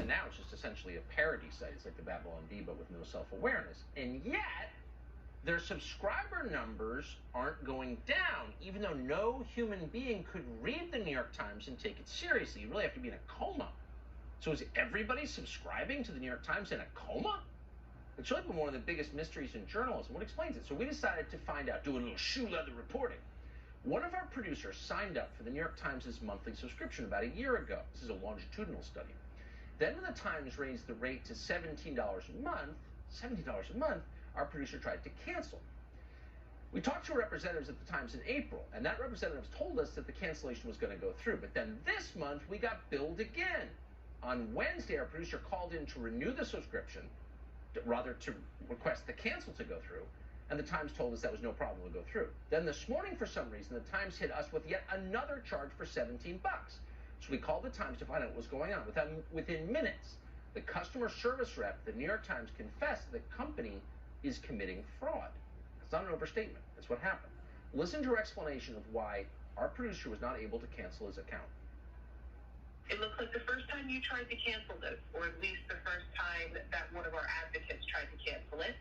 now it's just essentially a parody site. It's like the Babylon Bee, but with no self-awareness. And yet, their subscriber numbers aren't going down, even though no human being could read the New York Times and take it seriously. You really have to be in a coma. So is everybody subscribing to the New York Times in a coma? It's really been one of the biggest mysteries in journalism. What explains it? So we decided to find out, do a little shoe leather reporting. One of our producers signed up for the New York Times' monthly subscription about a year ago. This is a longitudinal study. Then when the Times raised the rate to $17 a month, our producer tried to cancel. We talked to representatives at the Times in April, and that representative told us that the cancellation was going to go through. But then this month, we got billed again. On Wednesday, our producer called in to renew the subscription, rather to request the cancel to go through, and the Times told us that was no problem to go through. Then this morning, for some reason, the Times hit us with yet another charge for $17. So we called the Times to find out what was going on. Within minutes, the customer service rep, the New York Times, confessed the company is committing fraud. It's not an overstatement. That's what happened. Listen to her explanation of why our producer was not able to cancel his account. It looks like the first time you tried to cancel this, or at least the first time that one of our advocates tried to cancel it,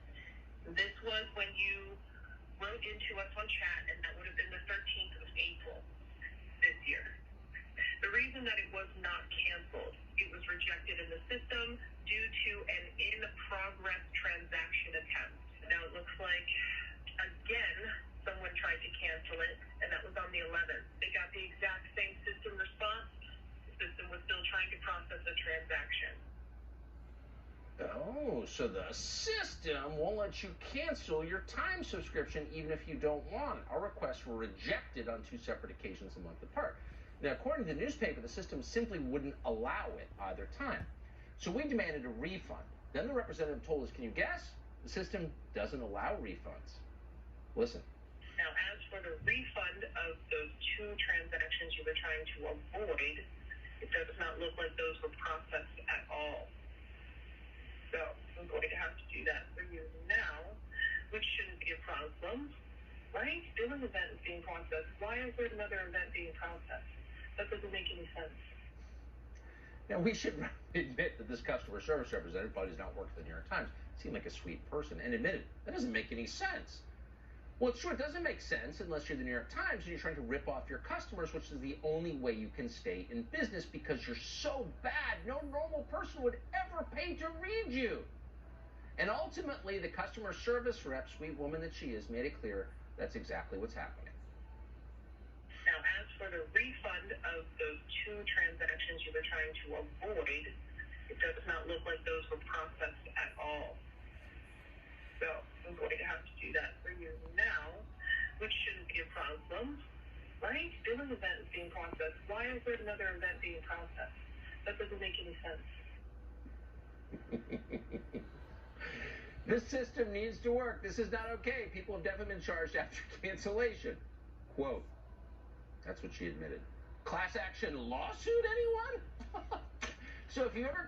this was when you wrote into us on chat, and that would have been the 13th of April this year. The reason that it was not canceled, it was rejected in the system due to an in-progress transaction attempt. Now it looks like, again, someone tried to cancel it, and that was on the 11th. They got the exact same system response. The system was still trying to process a transaction. Oh, so the system won't let you cancel your Times subscription even if you don't want it. Our requests were rejected on two separate occasions a month apart. Now, according to the newspaper, the system simply wouldn't allow it either time. So we demanded a refund. Then the representative told us, can you guess? The system doesn't allow refunds. Listen. Now, as for the refund of those two transactions you were trying to avoid, it does not look like those were processed at all. So I'm going to have to do that for you now, which shouldn't be a problem, right? Billing event is being processed. Why is there another event being processed? That doesn't make any sense. Now, we should admit that this customer service representative probably does not work for the New York Times. Seemed like a sweet person and admitted that doesn't make any sense. Well, it's true, it doesn't make sense unless you're the New York Times and you're trying to rip off your customers, which is the only way you can stay in business because you're so bad, no normal person would ever pay to read you. And ultimately, the customer service rep, sweet woman that she is, made it clear that's exactly what's happening. Now, as for the refund of those two transactions you were trying to avoid, it does not look like those were processed at all. So I'm going to have to do that for you now, which shouldn't be a problem, right? Billing event is being processed. Why is there another event being processed? That doesn't make any sense. This system needs to work. This is not okay. People have definitely been charged after cancellation. Quote. That's what she admitted. Class action lawsuit, anyone? So if you ever